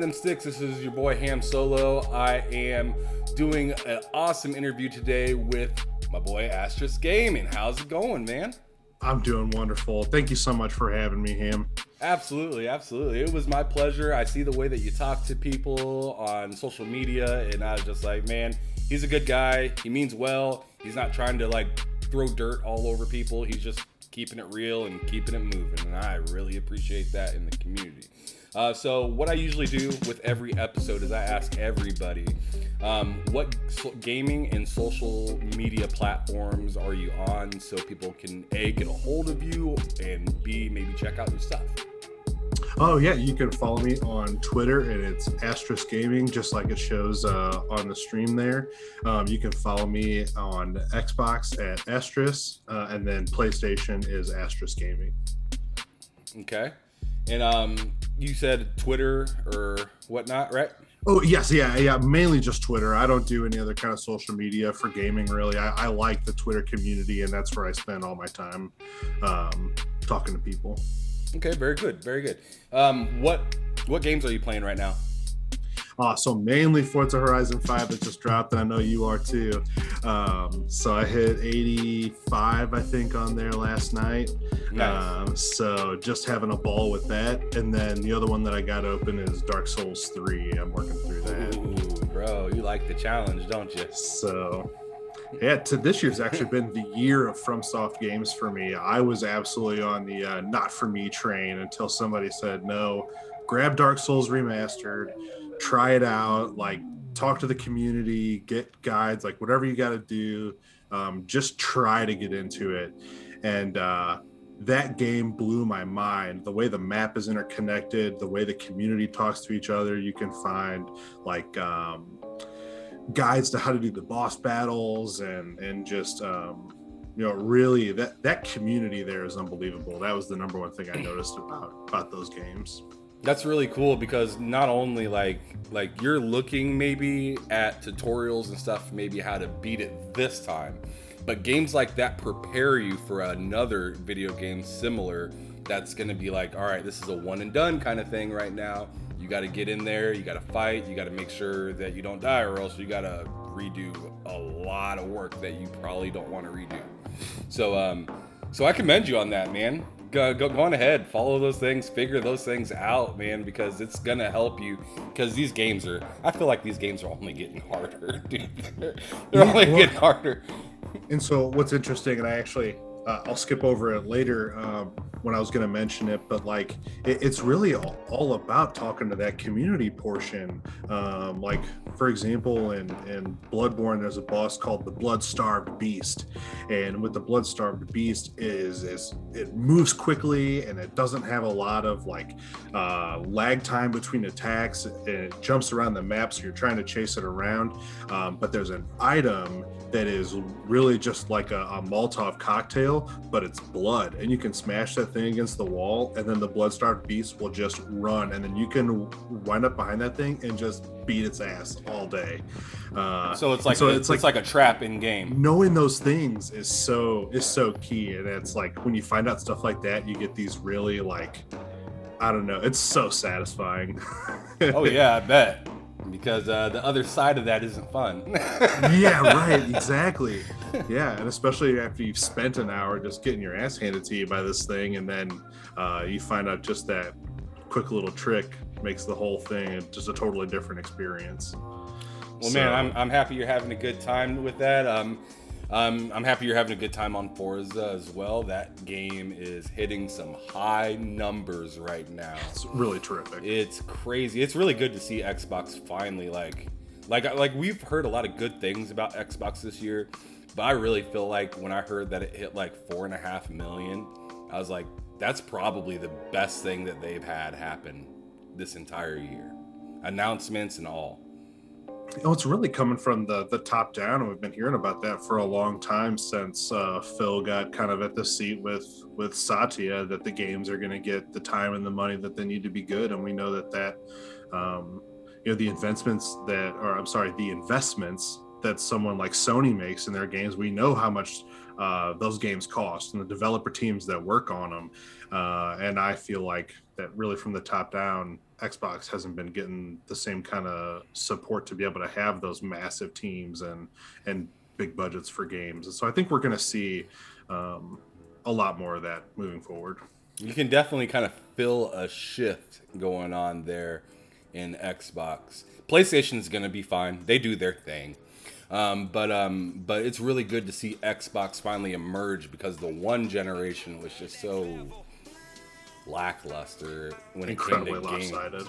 them sticks. This is your boy Ham Solo. I am doing an awesome interview today with my boy Astreis Gaming. How's it going, man? I'm doing wonderful. Thank you so much for having me, Ham. Absolutely. It was my pleasure. I see the way that you talk to people on social media, and I was just like, man, he's a good guy. He means well. He's not trying to like throw dirt all over people. He's just keeping it real and keeping it moving, and I really appreciate that in the community. So what I usually do with every episode is I ask everybody, what gaming and social media platforms are you on so people can A, get a hold of you, and B, maybe check out your stuff. Oh yeah, you can follow me on Twitter, and it's Astreis Gaming, just like it shows on the stream there. You can follow me on Xbox at Astreis, and then PlayStation is Astreis Gaming. Okay. And you said Twitter or whatnot, right? Oh yes, yeah, mainly just Twitter. I don't do any other kind of social media for gaming, really. I like the Twitter community, and that's where I spend all my time talking to people. Okay, very good. What games are you playing right now? So mainly Forza Horizon 5 that just dropped, and I know you are too. So I hit 85, I think, on there last night. Nice. So just having a ball with that. And then the other one that I got open is Dark Souls 3. I'm working through that. Ooh, bro, you like the challenge, don't you? So yeah, this year's actually been the year of FromSoft games for me. I was absolutely on the not for me train until somebody said, no, grab Dark Souls Remastered, try it out, like talk to the community, get guides, like whatever you got to do, just try to get into it. And that game blew my mind. The way the map is interconnected, the way the community talks to each other. You can find like guides to how to do the boss battles, and just really that community there is unbelievable. That was the number one thing I noticed about those games. That's really cool, because not only like you're looking maybe at tutorials and stuff, maybe how to beat it this time, but games like that prepare you for another video game similar that's going to be like, all right, this is a one and done kind of thing right now. You got to get in there, you got to fight, you got to make sure that you don't die, or else you got to redo a lot of work that you probably don't want to redo. So I commend you on that, man. Go on ahead, follow those things, figure those things out, man, because it's gonna help you. Because these games I feel like these games are only getting harder, dude. They're only getting harder. And so what's interesting, and I actually I'll skip over it later when I was going to mention it, but like it's really all about talking to that community portion. Like for example, in Bloodborne, there's a boss called the Blood-Starved Beast, and with the Blood-Starved Beast is it moves quickly, and it doesn't have a lot of like lag time between attacks, and it jumps around the map, so you're trying to chase it around. But there's an item that is really just like a Molotov cocktail, but it's blood, and you can smash that thing against the wall, and then the Blood-Starved Beast will just run, and then you can wind up behind that thing and just beat its ass all day. So it's like a trap in game. Knowing those things is so key, and it's like when you find out stuff like that, you get these really like, I don't know, it's so satisfying. Oh yeah, I bet. Because the other side of that isn't fun. Yeah, right, exactly. Yeah, and especially after you've spent an hour just getting your ass handed to you by this thing, and then you find out just that quick little trick makes the whole thing just a totally different experience. Well, man, I'm happy you're having a good time with that. I'm happy you're having a good time on Forza as well. That game is hitting some high numbers right now. It's really terrific. It's crazy. It's really good to see Xbox finally like we've heard a lot of good things about Xbox this year, but I really feel like when I heard that it hit like 4.5 million, I was like, that's probably the best thing that they've had happen this entire year. Announcements and all. It's really coming from the top down, and we've been hearing about that for a long time since Phil got kind of at the seat with Satya, that the games are going to get the time and the money that they need to be good. And we know that the investments that someone like Sony makes in their games. We know how much those games cost and the developer teams that work on them. And I feel like that really from the top down, Xbox hasn't been getting the same kind of support to be able to have those massive teams and big budgets for games. And so I think we're going to see a lot more of that moving forward. You can definitely kind of feel a shift going on there in Xbox. PlayStation's going to be fine. They do their thing. But it's really good to see Xbox finally emerge, because the one generation was just so lackluster when it came to games. Lopsided.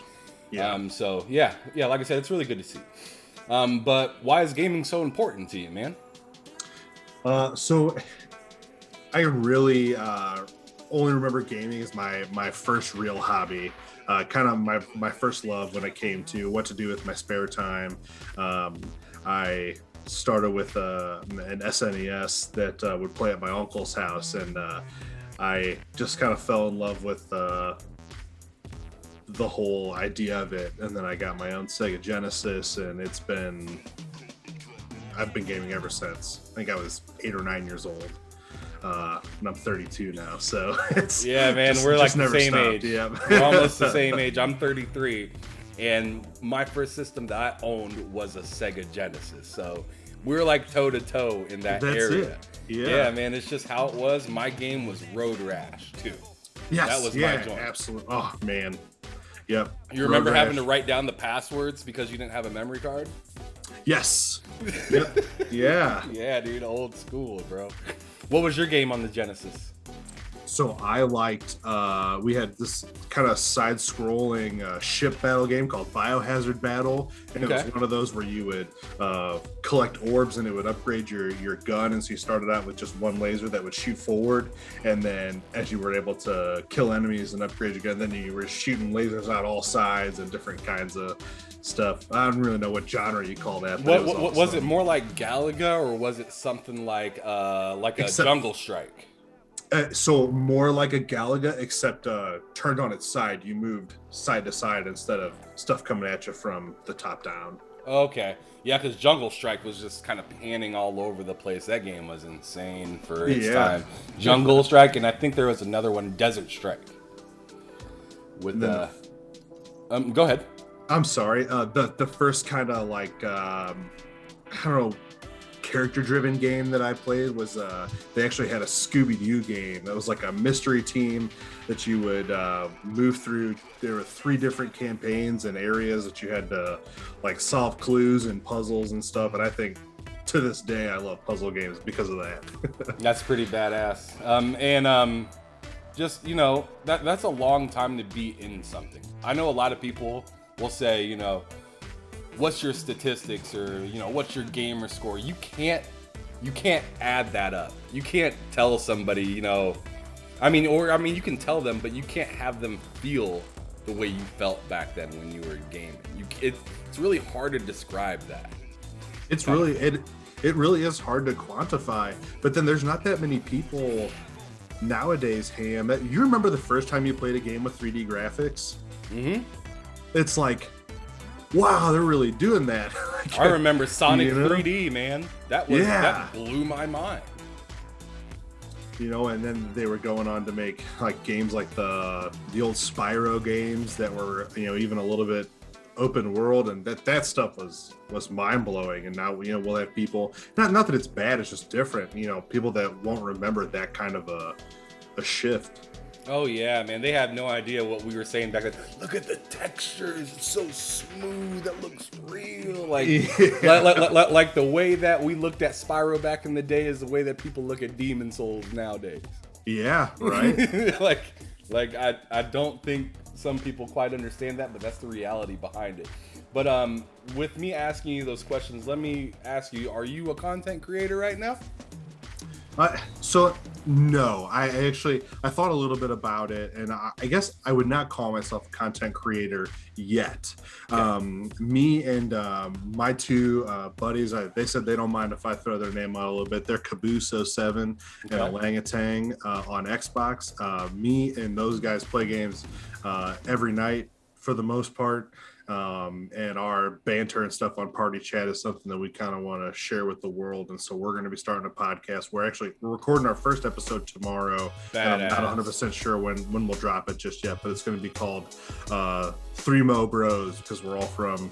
Yeah. So yeah, like I said, it's really good to see. But why is gaming so important to you, man? So I really only remember gaming as my first real hobby. Kind of my first love when it came to what to do with my spare time. I started with an SNES that would play at my uncle's house, and I just kind of fell in love with the whole idea of it. And then I got my own Sega Genesis, and I've been gaming ever since. I think I was 8 or 9 years old. And I'm 32 now, so it's man, we're like the same age. Yeah. We're almost the same age. I'm 33, and my first system that I owned was a Sega Genesis. So we're like toe to toe in that area. It. Yeah. Yeah, man, it's just how it was. My game was Road Rash too. Yes, that was my joint. Absolutely. Oh man. Yep. You remember having to write down the passwords because you didn't have a memory card? Yes. Yep. Yeah. Yeah, dude, old school, bro. What was your game on the Genesis? So I liked, we had this kind of side-scrolling ship battle game called Biohazard Battle, and it was one of those where you would collect orbs and it would upgrade your gun, and so you started out with just one laser that would shoot forward, and then as you were able to kill enemies and upgrade your gun, then you were shooting lasers out all sides and different kinds of stuff. I don't really know what genre you call that. But was it more like Galaga, or was it something like a Jungle Strike? So more like a Galaga, except turned on its side. You moved side to side instead of stuff coming at you from the top down. Okay. Yeah, because Jungle Strike was just kind of panning all over the place. That game was insane for its time. Jungle Strike, and I think there was another one, Desert Strike. With go ahead. I'm sorry. The first kind of like I don't know, character-driven game that I played was they actually had a Scooby-Doo game that was like a mystery team that you would move through. There were 3 different campaigns and areas that you had to like solve clues and puzzles and stuff. And I think to this day I love puzzle games because of that. That's pretty badass. Just that's a long time to be in something. I know a lot of people will say, what's your statistics, or what's your gamer score? You can't add that up. You can't tell somebody, you can tell them, but you can't have them feel the way you felt back then when you were gaming. It's really hard to describe that. It's really it really is hard to quantify. But then there's not that many people nowadays, Ham. You remember the first time you played a game with 3D graphics? Mm-hmm. It's like, wow, they're really doing that. I remember Sonic 3D, man. That blew my mind. And then they were going on to make like games like the old Spyro games that were, even a little bit open world, and that stuff was mind blowing. And now we'll have people, not that it's bad, it's just different. People that won't remember that kind of a shift. Oh yeah, man, they have no idea what we were saying back then. Look at the textures, it's so smooth, that looks real. Like the way that we looked at Spyro back in the day is the way that people look at Demon Souls nowadays. Yeah, right. like I don't think some people quite understand that, but that's the reality behind it. But with me asking you those questions, let me ask you, are you a content creator right now? So no, I thought a little bit about it, and I guess I would not call myself a content creator yet. Okay. Me and my 2 buddies, they said they don't mind if I throw their name out a little bit. They're Caboose07 and Olangutan on Xbox. Me and those guys play games every night for the most part. And our banter and stuff on Party Chat is something that we kind of want to share with the world. And so we're going to be starting a podcast. We're recording our first episode tomorrow. And I'm not 100% sure when we'll drop it just yet, but it's going to be called Three Mo Bros, because we're all from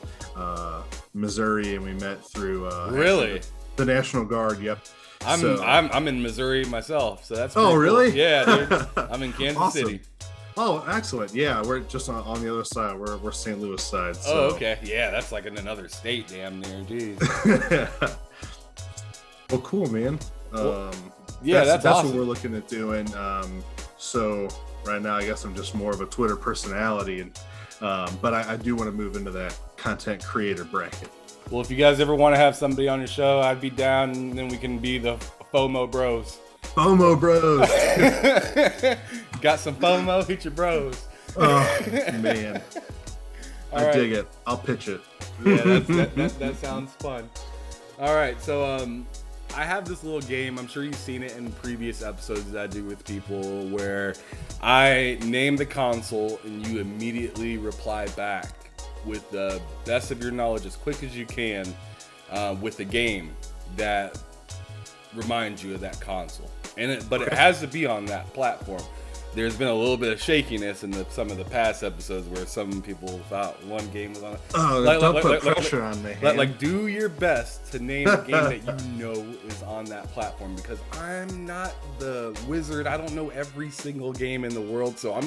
Missouri and we met through really the National Guard. Yep. I'm in Missouri myself, so that's really cool. Yeah, dude. I'm in Kansas awesome. City. Oh, excellent. Yeah, we're just on the other side. We're St. Louis side. So. Oh, okay. Yeah, that's like in another state, damn near. Jeez. Well, cool, man. That's awesome. what we're looking at doing. So right now, I guess I'm just more of a Twitter personality, and but I do want to move into that content creator bracket. Well, if you guys ever want to have somebody on your show, I'd be down, and then we can be the FOMO Bros. FOMO Bros. Got some FOMO? Hit your bros. Oh, man. I dig it. I'll pitch it. Yeah, that sounds fun. All right, so I have this little game. I'm sure you've seen it in previous episodes that I do with people, where I name the console and you immediately reply back with the best of your knowledge as quick as you can with a game that reminds you of that console. But it has to be on that platform. There's been a little bit of shakiness in some of the past episodes where some people thought one game was on it. Oh, don't put pressure on me. Like, do your best to name a game that you know is on that platform, because I'm not the wizard. I don't know every single game in the world, so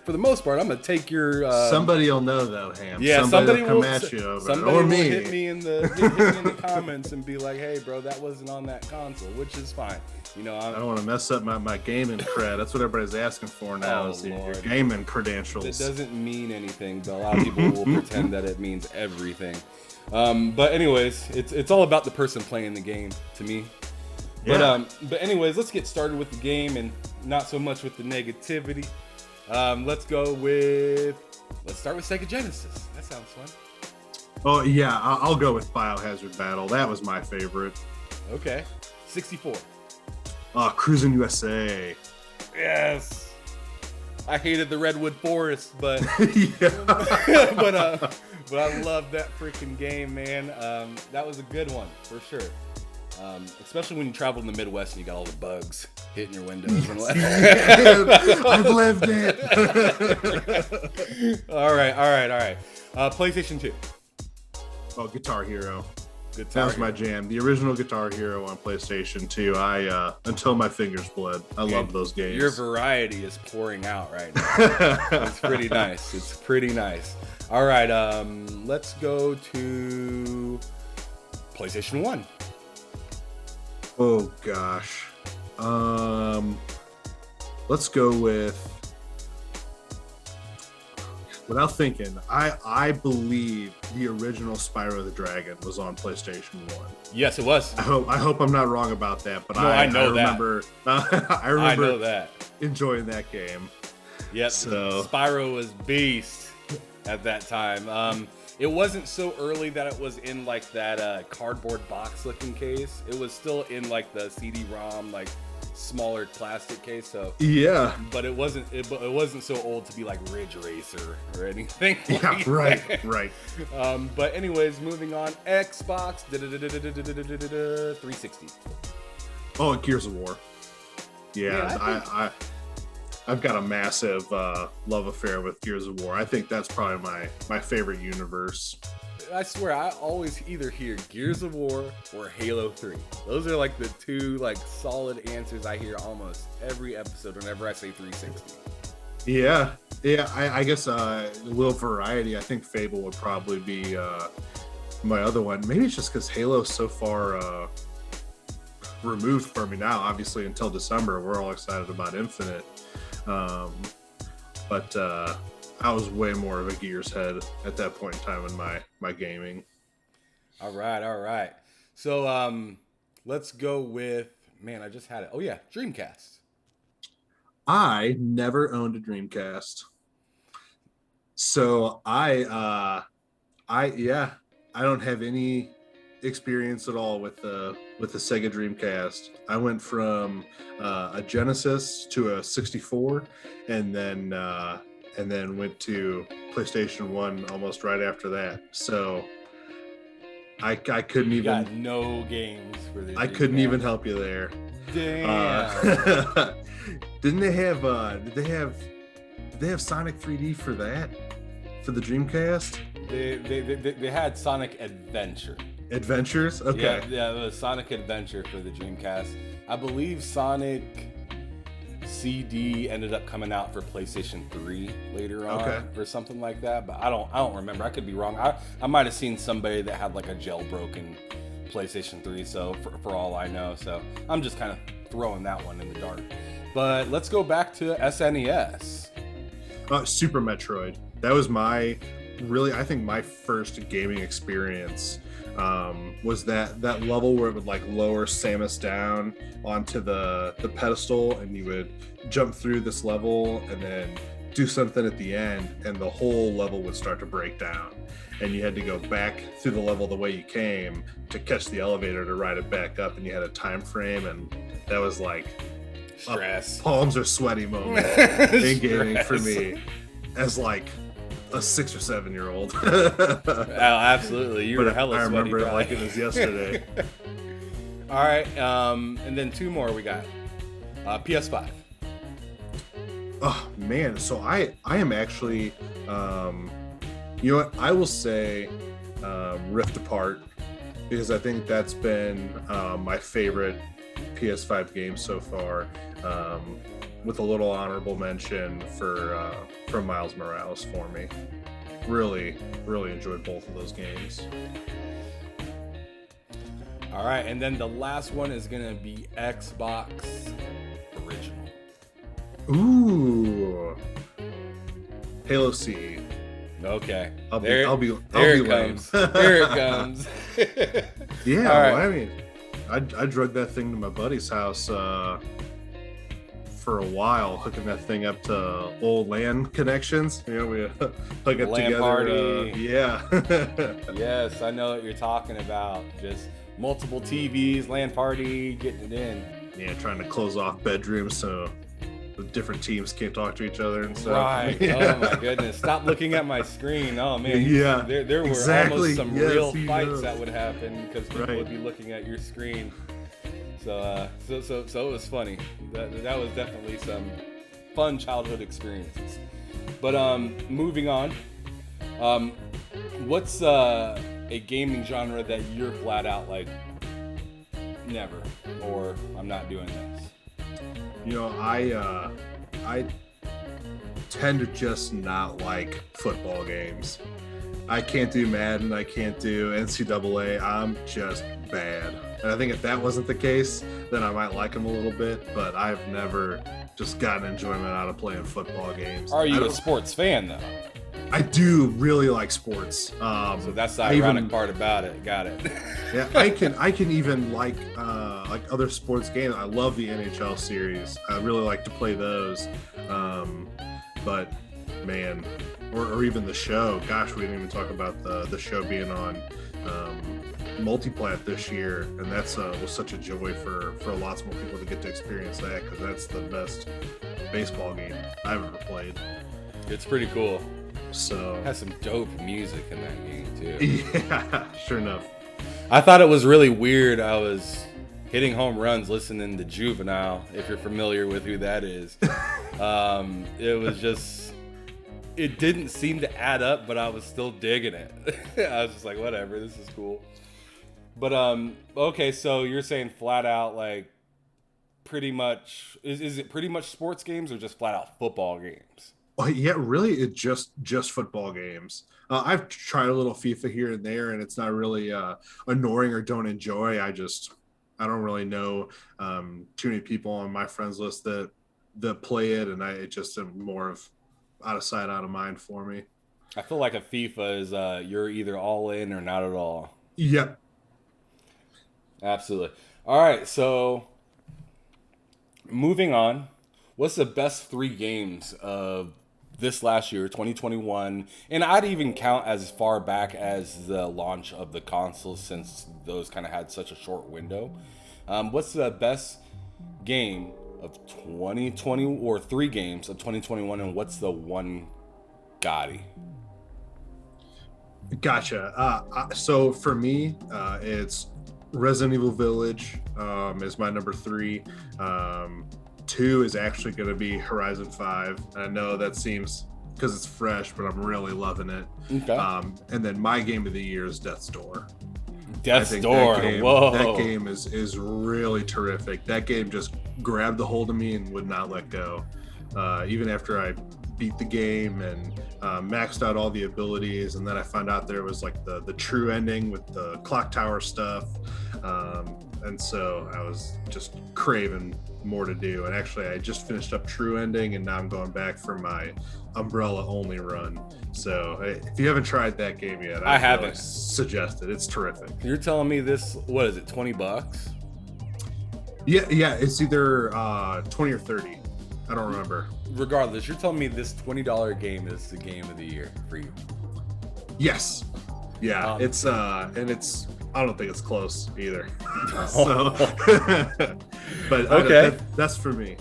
for the most part, I'm gonna take your. Somebody will know though, Ham. Yeah, somebody will come at you over somebody or will me. hit me in the comments and be like, "Hey, bro, that wasn't on that console," which is fine. You know, I don't want to mess up my gaming cred. That's what everybody's asking for now. Is your gaming credentials. It doesn't mean anything, but a lot of people will pretend that it means everything. But anyways, it's all about the person playing the game to me. Yeah. But anyways, let's get started with the game and not so much with the negativity. Let's start with Sega Genesis. That sounds fun. Oh yeah, I'll go with Biohazard Battle. That was my favorite. Okay. 64. Cruising USA. Yes. I hated the Redwood Forest, but yeah. but I love that freaking game, man. That was a good one for sure. Especially when you travel in the Midwest and you got all the bugs hitting your windows. I've lived it. All right. PlayStation 2. Oh, Guitar Hero. Guitar that was Hero. my jam. The original Guitar Hero on PlayStation 2. Until my fingers bled. I love those games. Your variety is pouring out right now. It's pretty nice. All right, let's go to PlayStation 1. Oh gosh. Let's go with, without thinking, I believe the original Spyro the Dragon was on PlayStation 1. Yes, it was. I hope I'm not wrong about that, but no, I remember I know that. Enjoying that game. Yep. So Spyro was beast at that time. It wasn't so early that it was in like that cardboard box looking case. It was still in like the CD-ROM, like smaller plastic case. So yeah, but it wasn't so old to be like Ridge Racer or anything. Yeah, like right. But anyways, moving on. Xbox 360. Oh, Gears of War. Yeah, I've got a massive love affair with Gears of War. I think that's probably my favorite universe. I swear, I always either hear Gears of War or Halo 3. Those are like the two like solid answers I hear almost every episode whenever I say 360. Yeah. I guess a little variety. I think Fable would probably be my other one. Maybe it's just because Halo's so far removed from me now. Obviously, until December, we're all excited about Infinite. But I was way more of a Gears head at that point in time in my gaming. All right. So let's go with, man, I just had it. Oh yeah, Dreamcast. I never owned a Dreamcast. So I don't have any experience at all with the Sega Dreamcast. I went from a Genesis to a 64, and then and then went to PlayStation 1 almost right after that. So I couldn't You even got no games for the I couldn't Dreamcast. even help you there. Damn. Didn't they have did they have Sonic 3D for that? For the Dreamcast? They had Sonic Adventure. Adventures? Okay. Yeah, it was Sonic Adventure for the Dreamcast. I believe Sonic CD ended up coming out for PlayStation 3 later on, or something like that. But I don't remember. I could be wrong. I might have seen somebody that had like a jailbroken PlayStation 3. So for all I know, so I'm just kind of throwing that one in the dark. But let's go back to SNES. Super Metroid. That was my first gaming experience. Was that level where it would like lower Samus down onto the pedestal, and you would jump through this level and then do something at the end, and the whole level would start to break down, and you had to go back through the level the way you came to catch the elevator to ride it back up, and you had a time frame, and that was like stress. Palms are sweaty moment in gaming for me as like a 6 or 7 year old. Oh, absolutely. You were hella I sweaty. remember it like it was yesterday. All right, and then 2 more we got. PS5. Oh man, so I am actually, you know what? I will say Rift Apart, because I think that's been my favorite PS5 game so far. With a little honorable mention for Miles Morales for me. Really enjoyed both of those games. All right, and then the last one is gonna be Xbox Original. Ooh, Halo C. Okay, I'll be there it lame. comes. There it comes. Yeah, All right. well, I mean, I drug that thing to my buddy's house for a while, hooking that thing up to old LAN connections. You know, we hook it LAN together. party. Yeah. Yes, I know what you're talking about. Just multiple TVs, LAN party, getting it in. Yeah, trying to close off bedrooms so the different teams can't talk to each other and stuff. Right. Yeah. Oh my goodness. Stop looking at my scrin. Oh man. Yeah. There were exactly. almost some Yes, real he fights knows. that would happen because people would be looking at your screen. So it was funny. That was definitely some fun childhood experiences. But moving on. What's a gaming genre that you're flat out like never, or I'm not doing this? You know, I tend to just not like football games. I can't do Madden, I can't do NCAA. I'm just bad. And I think if that wasn't the case, then I might like them a little bit, but I've never just gotten enjoyment out of playing football games. Are you a sports fan though? I do really like sports. So that's the ironic part about it. Got it. Yeah, I can even like other sports games. I love the NHL series. I really like to play those. But man, or even the show. Gosh, we didn't even talk about the show being on Multiplat this year, and that's was such a joy for lots more people to get to experience that, because that's the best baseball game I've ever played. It's pretty cool. So It has some dope music in that game too. yeah, sure enough. I thought it was really weird. I was hitting home runs listening to Juvenile, if you're familiar with who that is. It was just, it didn't seem to add up, but I was still digging it. I was just like, whatever, this is cool. But okay, so you're saying flat out, like, pretty much, is it pretty much sports games or just flat out football games? Oh, yeah, really, it's just football games. I've tried a little FIFA here and there, and it's not really annoying or don't enjoy. I don't really know too many people on my friends list that play it, and it just am more of out of sight, out of mind for me. I feel like a FIFA is you're either all in or not at all. Yep. Absolutely. All right, so moving on. What's the best 3 games of this last year, 2021? And I'd even count as far back as the launch of the consoles, since those kind of had such a short window. What's the best game of 2020, or 3 games of 2021, and what's the one Gotti. Gotcha. So for me, it's Resident Evil Village is my number 3. 2 is actually going to be Horizon 5. I know that seems because it's fresh, but I'm really loving it. Okay. And then my game of the year is Death's Door. Death's Door. Whoa. That game is really terrific. That game just grabbed a hold of me and would not let go. Even after I beat the game and maxed out all the abilities, and then I found out there was like the true ending with the clock tower stuff, and so I was just craving more to do. And actually I just finished up true ending, and now I'm going back for my umbrella only run. So if you haven't tried that game yet, I haven't. really suggest it. It's terrific. You're telling me this, what is it, $20? Yeah, it's either 20 or 30. I don't remember. Regardless, you're telling me this $20 game is the game of the year for you. Yes. Yeah, it's and it's, I don't think it's close either. So but okay. That's for me.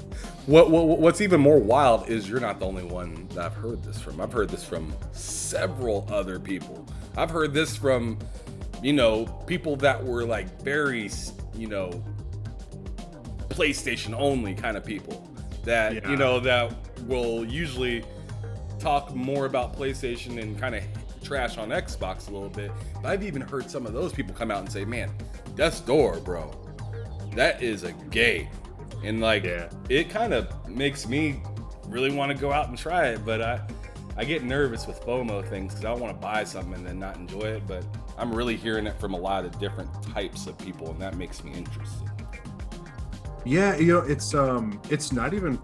What's even more wild is you're not the only one that I've heard this from. I've heard this from several other people. I've heard this from, people that were like very, PlayStation only kind of people that, that will usually talk more about PlayStation and kind of trash on Xbox a little bit. But I've even heard some of those people come out and say, man, Death's Door, bro, that is a game. And it kind of makes me really want to go out and try it. But I get nervous with FOMO things because I don't want to buy something and then not enjoy it. But I'm really hearing it from a lot of different types of people, and that makes me interested. Yeah, it's not even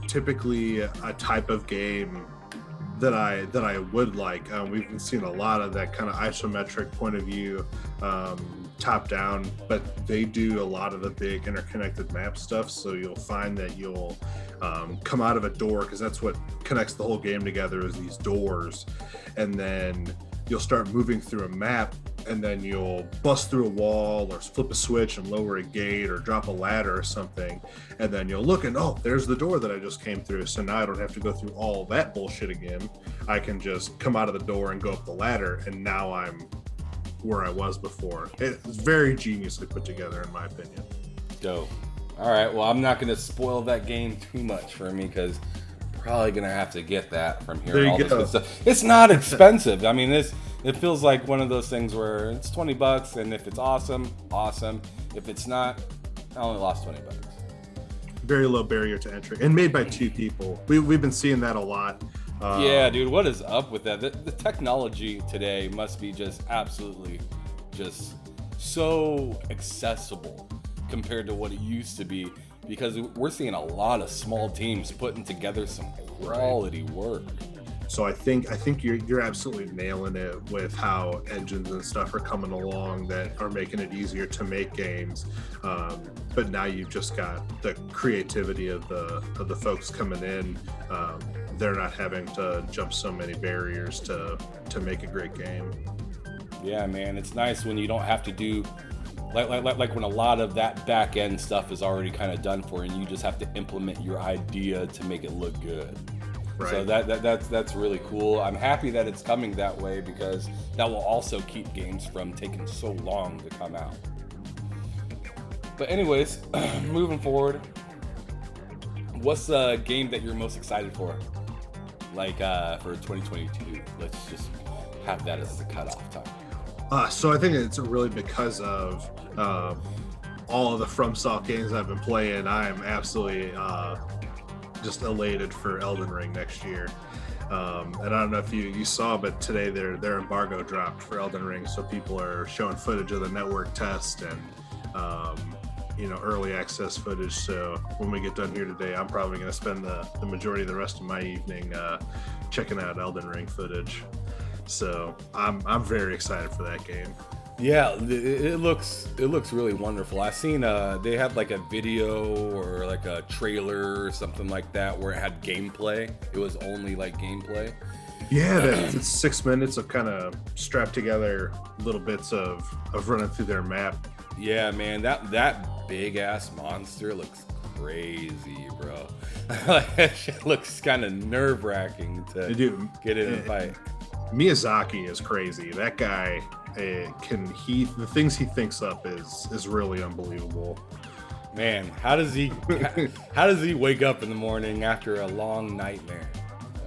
typically a type of game that I would like. We've been seeing a lot of that kind of isometric point of view, top down, but they do a lot of the big interconnected map stuff. So you'll find that you'll come out of a door, because that's what connects the whole game together, is these doors, and then you'll start moving through a map, and then you'll bust through a wall or flip a switch and lower a gate or drop a ladder or something, and then you'll look and, oh, there's the door that I just came through. So now I don't have to go through all that bullshit again. I can just come out of the door and go up the ladder, and now I'm where I was before. It's very geniusly put together, in my opinion. Dope. All right, well, I'm not going to spoil that game too much for me, because probably going to have to get that from here. There you all go. This good stuff. It's not expensive. I mean, it feels like one of those things where it's $20, and if it's awesome. If it's not, I only lost $20. Very low barrier to entry, and made by 2 people. We've been seeing that a lot. Yeah, dude, what is up with that? The technology today must be just absolutely just so accessible compared to what it used to be, because we're seeing a lot of small teams putting together some quality work. So I think you're absolutely nailing it with how engines and stuff are coming along that are making it easier to make games. But now you've just got the creativity of the folks coming in. They're not having to jump so many barriers to make a great game. Yeah, man, it's nice when you don't have to do like when a lot of that back end stuff is already kind of done for, and you just have to implement your idea to make it look good. Right. So that's really cool. I'm happy that it's coming that way, because that will also keep games from taking so long to come out. But anyways, moving forward, what's the game that you're most excited for? For 2022, let's just have that as the cutoff time. So I think it's really because of all of the FromSoft games I've been playing. I am absolutely just elated for Elden Ring next year. And I don't know if you saw, but today their embargo dropped for Elden Ring, so people are showing footage of the network test and early access footage. So when we get done here today, I'm probably going to spend the majority of the rest of my evening checking out Elden Ring footage. So I'm very excited for that game. Yeah, it looks really wonderful. I've seen they had like a video or like a trailer or something like that where it had gameplay. It was only like gameplay. Yeah, it's 6 minutes of kind of strapped together little bits of running through their map. Yeah, man, that big ass monster looks crazy, bro. Like, that shit looks kind of nerve-wracking to get in and fight. Miyazaki is crazy. That guy the things he thinks up is really unbelievable. Man, how does he wake up in the morning after a long nightmare?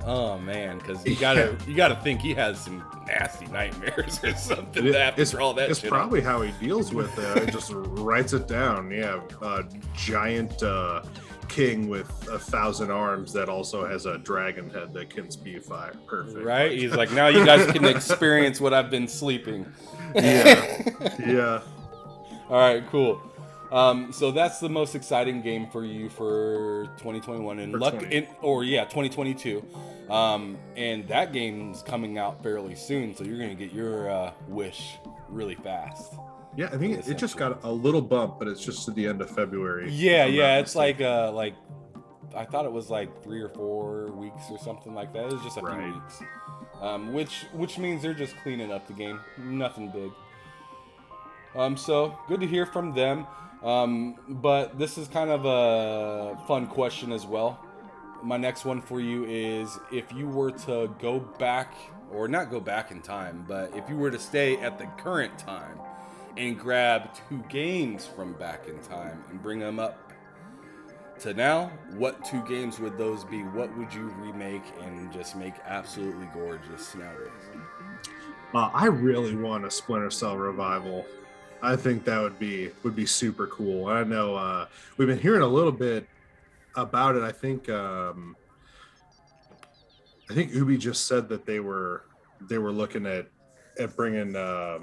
Oh man, because you gotta think he has some nasty nightmares or something after all that. It's shit probably how he deals with it. He just writes it down. Yeah, giant king with 1,000 arms that also has a dragon head that can speed fire. Perfect. Right? He's like, now you guys can experience what I've been sleeping. Yeah. All right, cool. So that's the most exciting game for you for 2021 and 2022. And that game's coming out fairly soon, so you're gonna get your wish really fast. Yeah, I think it just got a little bump, but it's just at the end of February. Yeah, it's like I thought it was like 3 or 4 weeks or something like that. It was just a few weeks, which means they're just cleaning up the game. Nothing big. So good to hear from them. But this is kind of a fun question as well. My next one for you is, if you were to go back, or not go back in time, but if you were to stay at the current time and grab 2 games from back in time and bring them up to now, what 2 games would those be? What would you remake and just make absolutely gorgeous nowadays? I really want a Splinter Cell revival. I think that would be super cool. I know we've been hearing a little bit about it. I think Ubi just said that they were looking at bringing a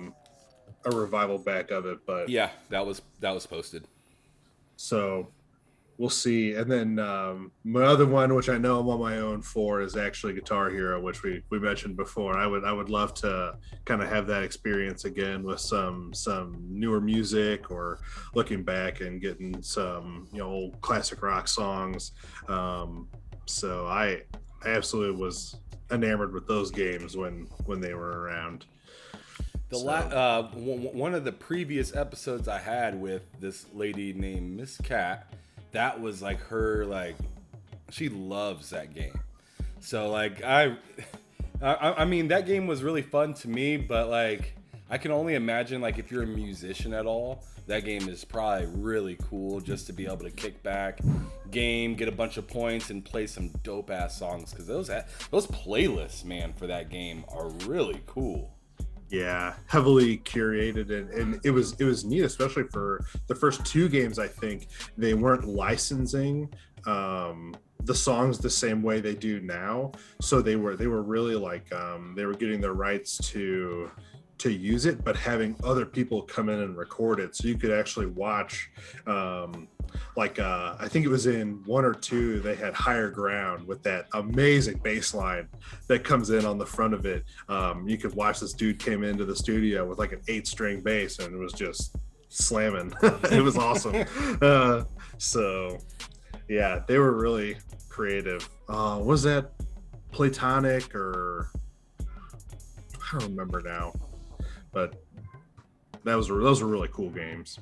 revival back of it, but yeah, that was posted. So we'll see. And then my other one, which I know I'm on my own for, is actually Guitar Hero, which we mentioned before. I would love to kind of have that experience again with some newer music, or looking back and getting some old classic rock songs. So I absolutely was enamored with those games when they were around. One of the previous episodes I had with this lady named Miss Cat, that was like her, like, she loves that game. So like I mean, that game was really fun to me, but like I can only imagine, like, if you're a musician at all, that game is probably really cool just to be able to kick back, get a bunch of points, and play some dope ass songs, because those playlists, man, for that game are really cool. Yeah, heavily curated, and it was neat, especially for the first 2 games. I think they weren't licensing the songs the same way they do now, so they were really like they were getting the rights to use it, but having other people come in and record it, so you could actually watch. I think it was in 1 or 2, they had Higher Ground with that amazing bass line that comes in on the front of it. You could watch this dude came into the studio with like an 8-string bass, and it was just slamming. It was awesome. So yeah, they were really creative. Was that Platonic, or I don't remember now, but those were really cool games.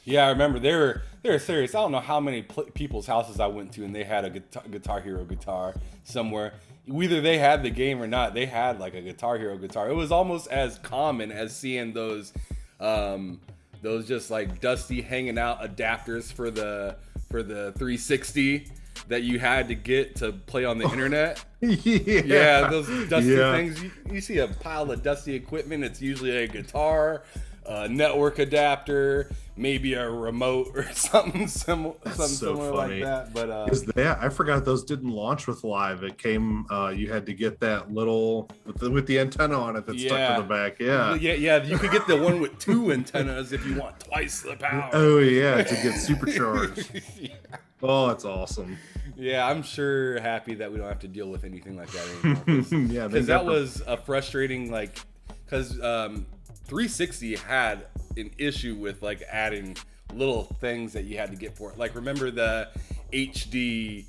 Yeah, I remember they were serious. I don't know how many people's houses I went to, and they had a Guitar Hero guitar somewhere. Whether they had the game or not, they had like a Guitar Hero guitar. It was almost as common as seeing those just like dusty hanging out adapters for the 360 that you had to get to play on the internet. Yeah, those dusty things. You see a pile of dusty equipment. It's usually a guitar, a network adapter, maybe a remote or something similar like that. But I forgot those didn't launch with Live. It came. You had to get that little with the antenna on it that stuck to the back. Yeah. You could get the one with 2 antennas if you want twice the power. Oh yeah, to get supercharged. Yeah. Oh, that's awesome. Yeah, I'm sure happy that we don't have to deal with anything like that anymore. Because that was a frustrating, like, because 360 had an issue with like adding little things that you had to get for it. Like, remember the HD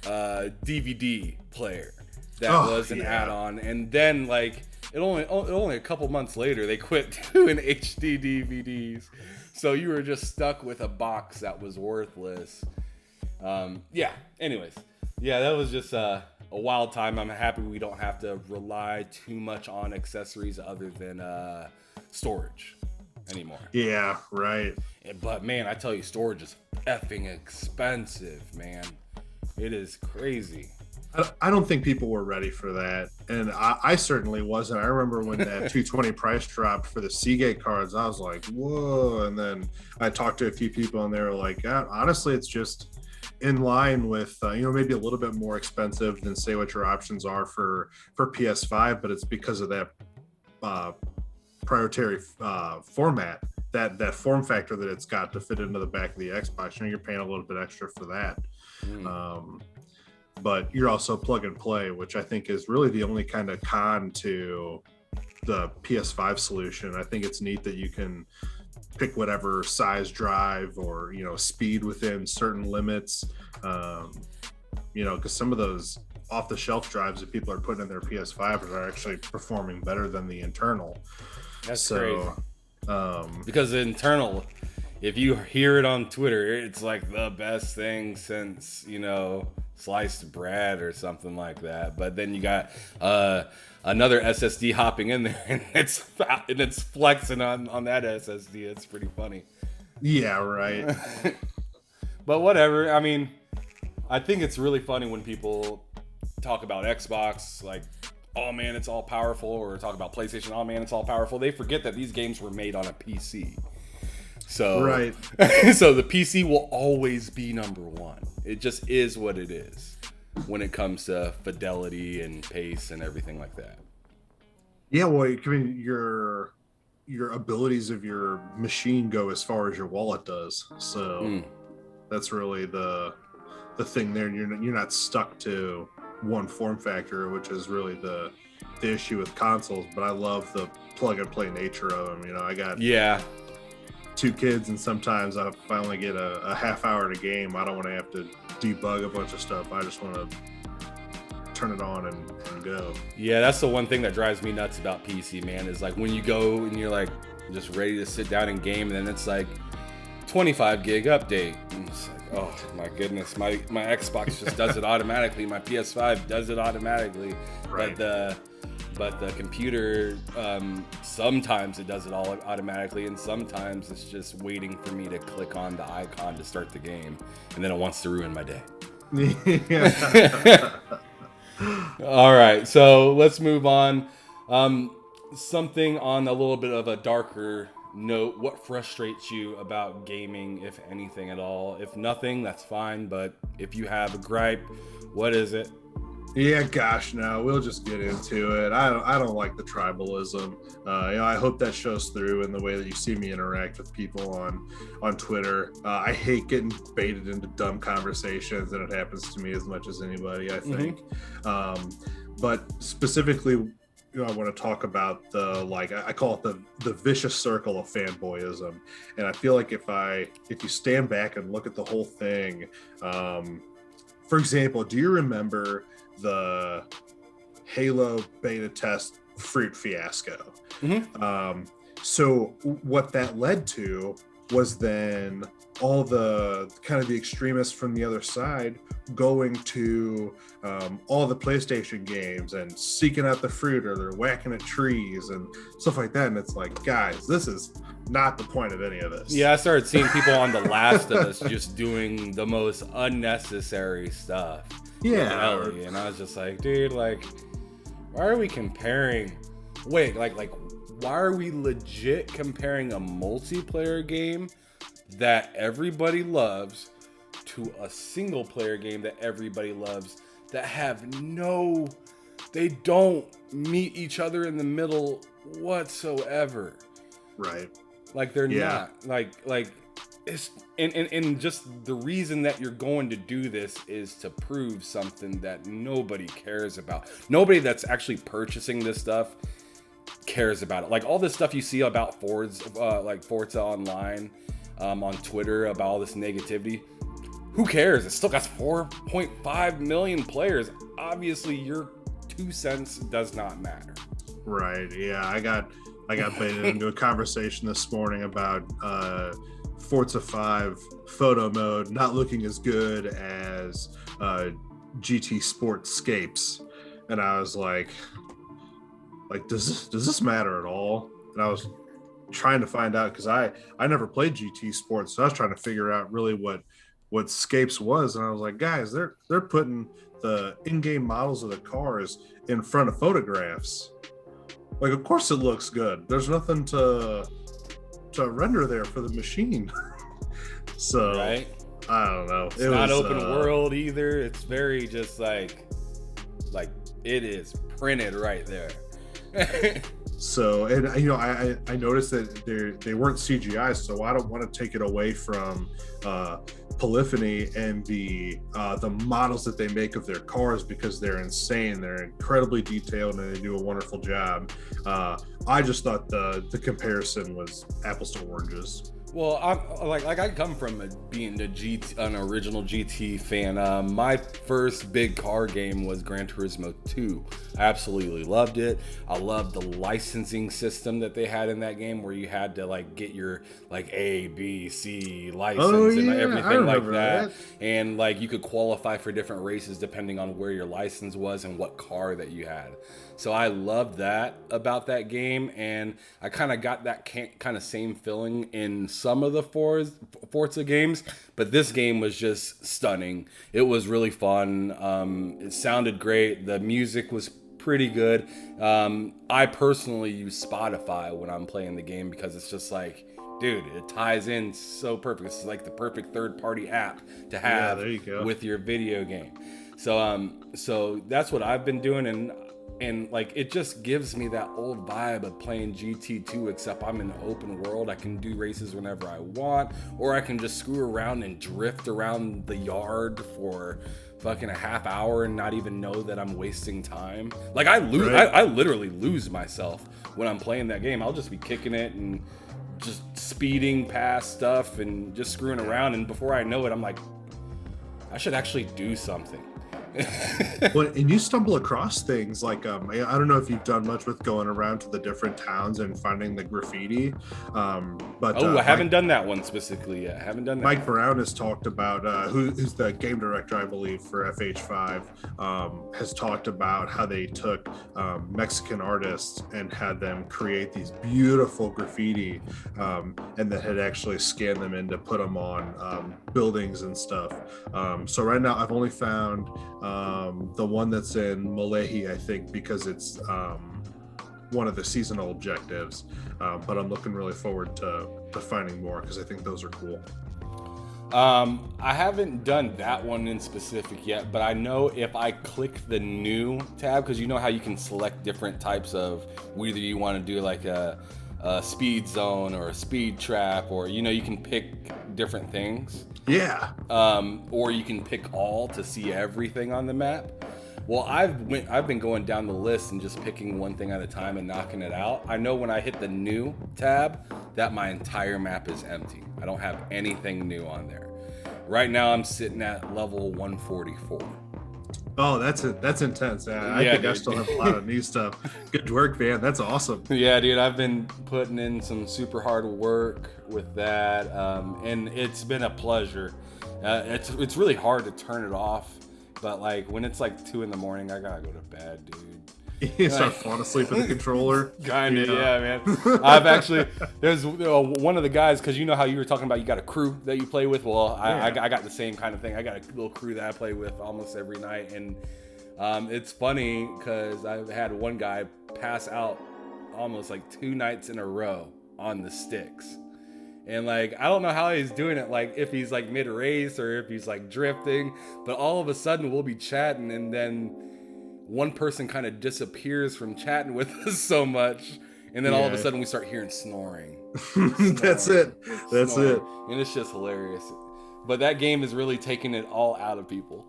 DVD player that was an add-on, and then like it only a couple months later they quit doing HD DVDs, so you were just stuck with a box that was worthless. Yeah. Anyways, yeah, that was just a wild time. I'm happy we don't have to rely too much on accessories other than storage anymore. Yeah, right. But man, I tell you, storage is effing expensive, man. It is crazy. I don't think people were ready for that, and I certainly wasn't. I remember when that 220 price dropped for the Seagate cards. I was like, "Whoa!" And then I talked to a few people, and they were like, yeah, "Honestly, it's just in line with maybe a little bit more expensive than say what your options are for PS5, but it's because of that proprietary format, that form factor that it's got to fit into the back of the Xbox. You're paying a little bit extra for that." But you're also plug and play, which I think is really the only kind of con to the PS5 solution. I think it's neat that you can pick whatever size drive or, speed within certain limits. Because some of those off the shelf drives that people are putting in their PS5 are actually performing better than the internal. That's crazy. Because the internal, if you hear it on Twitter, it's like the best thing since, sliced bread or something like that. But then you got another SSD hopping in there, and it's flexing on that SSD. It's pretty funny. Yeah, right. But whatever. I mean, I think it's really funny when people talk about Xbox, like, oh man, it's all powerful, or talk about PlayStation, oh man, it's all powerful. They forget that these games were made on a PC. So, right. So the PC will always be number one. It just is what it is when it comes to fidelity and pace and everything like that. Yeah, well, I mean, your abilities of your machine go as far as your wallet does. So that's really the thing there. You're not stuck to one form factor, which is really the issue with consoles. But I love the plug and play nature of them. I got 2 kids, and sometimes if I only get a half hour in a game, I don't want to have to debug a bunch of stuff. I just want to turn it on and go. Yeah, that's the one thing that drives me nuts about PC, man, is like when you go and you're like just ready to sit down and game, and then it's like 25 gig update. And it's like, oh my goodness, my Xbox just does it automatically. My PS5 does it automatically. Right. But the computer, sometimes it does it all automatically, and sometimes it's just waiting for me to click on the icon to start the game, and then it wants to ruin my day. All right, so let's move on. Something on a little bit of a darker note. What frustrates you about gaming, if anything at all? If nothing, that's fine, but if you have a gripe, what is it? Yeah, gosh, no, we'll just get into it. I don't like the tribalism. I hope that shows through in the way that you see me interact with people on Twitter. I hate getting baited into dumb conversations, and it happens to me as much as anybody, I think. But specifically, I want to talk about I call it the vicious circle of fanboyism. And I feel like if you stand back and look at the whole thing, for example, do you remember the Halo beta test fruit fiasco? So what that led to was then all the kind of the extremists from the other side going to all the PlayStation games and seeking out the fruit, or they're whacking at trees and stuff like that. And it's like, guys, this is not the point of any of this. Yeah, I started seeing people on The Last of Us just doing the most unnecessary stuff. Yeah. Ellie, and I was just like, dude, like, why are we comparing? Wait, like, why are we legit comparing a multiplayer game that everybody loves to a single player game that everybody loves that they don't meet each other in the middle whatsoever? Right. Like, they're not like it's and just the reason that you're going to do this is to prove something that nobody cares about. Nobody that's actually purchasing this stuff cares about it. Like all this stuff you see about Forza Online on Twitter about all this negativity, who cares? It still got 4.5 million players. Obviously your 2 cents does not matter. Right. Yeah, I got baited into a conversation this morning about Forza 5 photo mode not looking as good as GT Sportscapes, and I was like, does this matter at all? And I was trying to find out because I never played GT Sports, so I was trying to figure out really what Scapes was, and I was like, guys, they're putting the in-game models of the cars in front of photographs. Like, of course it looks good. There's nothing to render there for the machine. So Right. I don't know. It's not open world either. It's very just like it is printed right there. So, and I noticed that they weren't CGI, so I don't want to take it away from Polyphony and the models that they make of their cars, because they're insane. They're incredibly detailed and they do a wonderful job. I just thought the comparison was apples to oranges. Well, I come from being an original GT fan. My first big car game was Gran Turismo 2. I absolutely loved it. I loved the licensing system that they had in that game, where you had to like get your like A, B, C license and everything like that. And like you could qualify for different races depending on where your license was and what car that you had. So I loved that about that game, and I kind of got that kind of same feeling in some of the Forza games, but this game was just stunning. It was really fun. It sounded great. The music was pretty good. I personally use Spotify when I'm playing the game because it's just like, dude, it ties in so perfect. It's like the perfect third-party app to have with your video game. So that's what I've been doing, and like it just gives me that old vibe of playing GT2, except I'm in an open world. I can do races whenever I want, or I can just screw around and drift around the yard for fucking a half hour and not even know that I'm wasting time. Like I literally lose myself when I'm playing that game. I'll just be kicking it and just speeding past stuff and just screwing around, and before I know it, I'm like, I should actually do something. Well, and you stumble across things like I don't know if you've done much with going around to the different towns and finding the graffiti, but I haven't done that one specifically yet. I haven't done that. Mike Brown has talked about who's the game director, I believe, for FH5, has talked about how they took Mexican artists and had them create these beautiful graffiti, and that had actually scanned them in to put them on buildings and stuff. So right now I've only found the one that's in Malahi, I think, because it's one of the seasonal objectives, but I'm looking really forward to finding more because I think those are cool. I haven't done that one in specific yet, but I know if I click the new tab, because you know how you can select different types of, whether you want to do like a speed zone or a speed trap, or you can pick different things. Yeah. Or you can pick all to see everything on the map. Well, I've been going down the list and just picking one thing at a time and knocking it out. I know when I hit the new tab that my entire map is empty. I don't have anything new on there. Right now I'm sitting at level 144. Oh, that's intense. I think dude. I still have a lot of new stuff. Good work, man. That's awesome. Yeah, dude. I've been putting in some super hard work with that, and it's been a pleasure. It's really hard to turn it off, but like when it's like 2 a.m, I gotta go to bed, dude. You start falling asleep with the controller. Kinda, yeah, man. I've actually, there's one of the guys, because you know how you were talking about you got a crew that you play with. Well, I got the same kind of thing. I got a little crew that I play with almost every night, and it's funny because I've had one guy pass out almost like 2 nights in a row on the sticks. And like, I don't know how he's doing it, like if he's like mid race or if he's like drifting, but all of a sudden we'll be chatting and then one person kind of disappears from chatting with us so much, and then all of a sudden we start hearing snoring. That's it. And it's just hilarious. But that game is really taking it all out of people.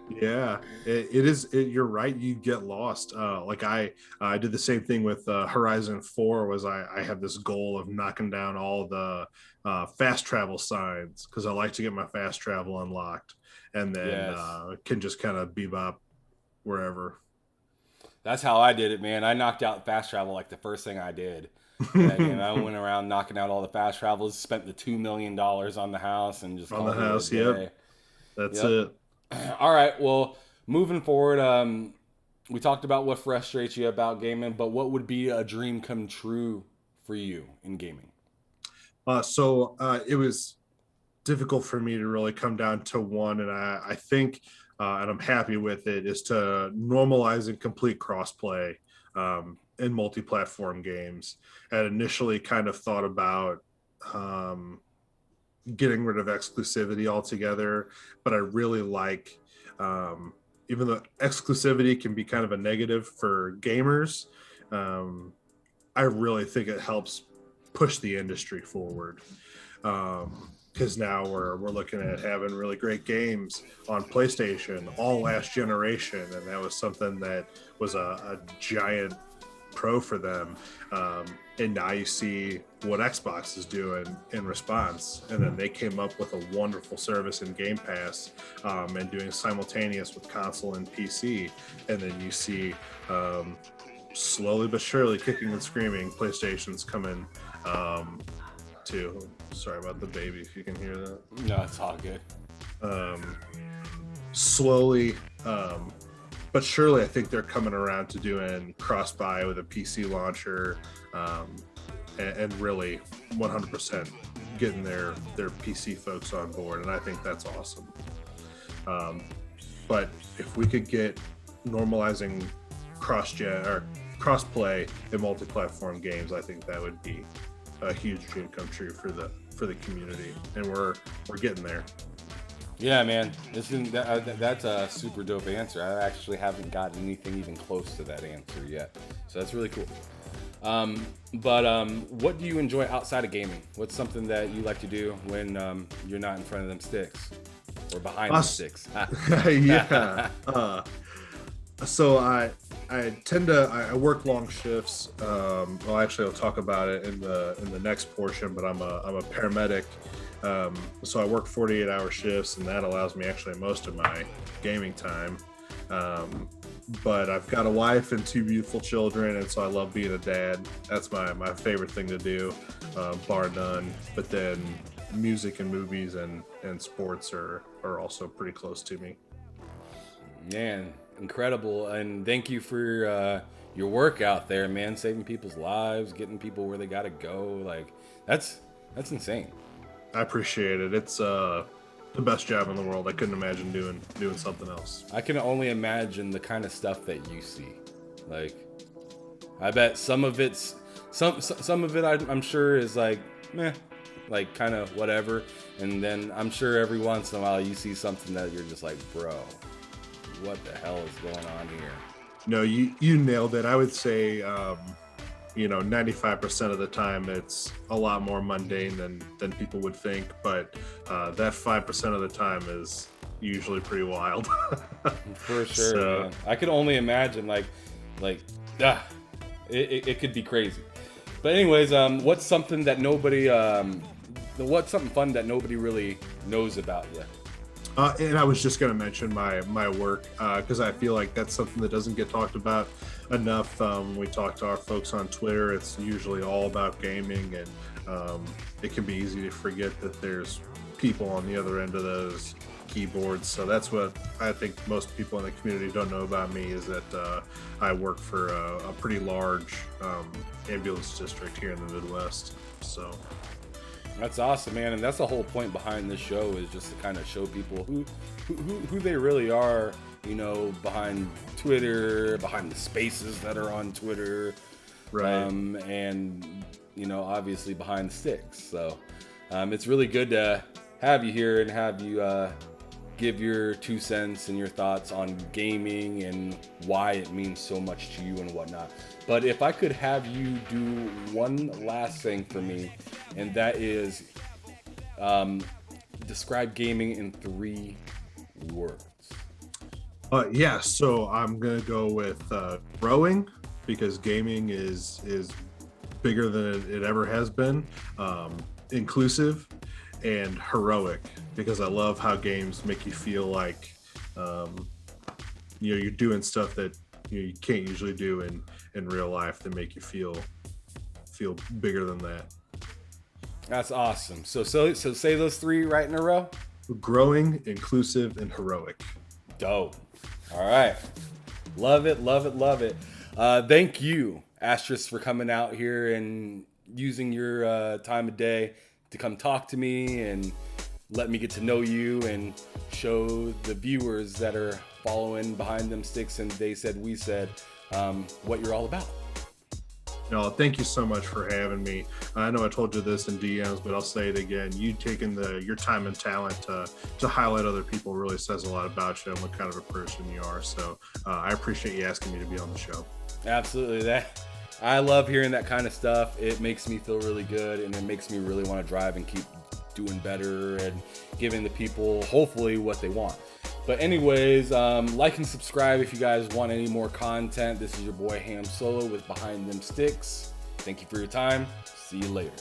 Yeah, it is. You're right. You get lost. Like I did the same thing with Horizon 4. Was I have this goal of knocking down all the fast travel signs because I like to get my fast travel unlocked, and then can just kind of bebop wherever. That's how I did it, man. I knocked out fast travel like the first thing I did. And I went around knocking out all the fast travels, spent the $2 million on the house, and just On the called it a house. Yep. day. That's Yep. it. All right. Well, moving forward, we talked about what frustrates you about gaming, but what would be a dream come true for you in gaming? It was difficult for me to really come down to one, and I think, and I'm happy with it, is to normalize and complete crossplay in multi-platform games. I had initially kind of thought about um, getting rid of exclusivity altogether, but I really like, um, even though exclusivity can be kind of a negative for gamers, um, I really think it helps push the industry forward. Because now we're looking at having really great games on PlayStation, all last generation, and that was something that was a giant pro for them. And now you see what Xbox is doing in response, and then they came up with a wonderful service in Game Pass, and doing simultaneous with console and PC, and then you see, slowly but surely, kicking and screaming, PlayStation's coming too. Sorry about the baby, if you can hear that. No, it's all good. Slowly, but surely, I think they're coming around to doing cross-buy with a PC launcher, and really 100% getting their PC folks on board, and I think that's awesome. But if we could get normalizing cross-gen or cross-play in multi-platform games, I think that would be a huge dream come true for the community, and we're getting there. Yeah, man, that's a super dope answer. I actually haven't gotten anything even close to that answer yet, so that's really cool. What do you enjoy outside of gaming? What's something that you like to do when you're not in front of them sticks or behind the sticks? Yeah. So I tend to I work long shifts. Well, actually, I'll talk about it in the next portion. But I'm a paramedic. So I work 48-hour shifts, and that allows me actually most of my gaming time. But I've got a wife and two beautiful children, and so I love being a dad. That's my favorite thing to do, bar none. But then music and movies and sports are also pretty close to me. Man, incredible. And thank you for your work out there, man, saving people's lives, getting people where they gotta go. Like, that's insane. I appreciate it. It's the best job in the world. I couldn't imagine doing something else. I can only imagine the kind of stuff that you see. Like, I bet some of it I'm sure is like meh, like kind of whatever, and then I'm sure every once in a while you see something that you're just like, bro, what the hell is going on here? No, you nailed it. I would say 95% of the time it's a lot more mundane than people would think, but that 5% of the time is usually pretty wild. For sure, man. I could only imagine it could be crazy. But anyways, what's something fun that nobody really knows about you? And I was just going to mention my work, because I feel like that's something that doesn't get talked about enough. When we talk to our folks on Twitter, it's usually all about gaming, and it can be easy to forget that there's people on the other end of those keyboards. So that's what I think most people in the community don't know about me, is that I work for a pretty large ambulance district here in the Midwest. So that's awesome, man, and that's the whole point behind this show, is just to kind of show people who they really are, behind Twitter, behind the spaces that are on Twitter, right, and obviously behind the sticks. So it's really good to have you here and have you give your 2 cents and your thoughts on gaming and why it means so much to you and whatnot. But if I could have you do one last thing for me, and that is describe gaming in 3 words. Yeah, so I'm gonna go with growing, because gaming is bigger than it ever has been, inclusive, and heroic, because I love how games make you feel like you're doing stuff that you can't usually do in real life, that make you feel feel bigger than that. That's awesome. So say those 3 right in a row. Growing, inclusive, and heroic. Dope. All right. Love it, love it, love it. Thank you, Astreis, for coming out here and using your time of day to come talk to me and let me get to know you and show the viewers that are following Behind Them Sticks and They Said We Said what you're all about. No, thank you so much for having me. I know I told you this in DMs, but I'll say it again. You taking your time and talent to highlight other people really says a lot about you and what kind of a person you are. So I appreciate you asking me to be on the show. Absolutely. I love hearing that kind of stuff. It makes me feel really good, and it makes me really want to drive and keep doing better and giving the people hopefully what they want. But anyways, like and subscribe if you guys want any more content. This is your boy Ham Solo with Behind Them Sticks. Thank you for your time. See you later.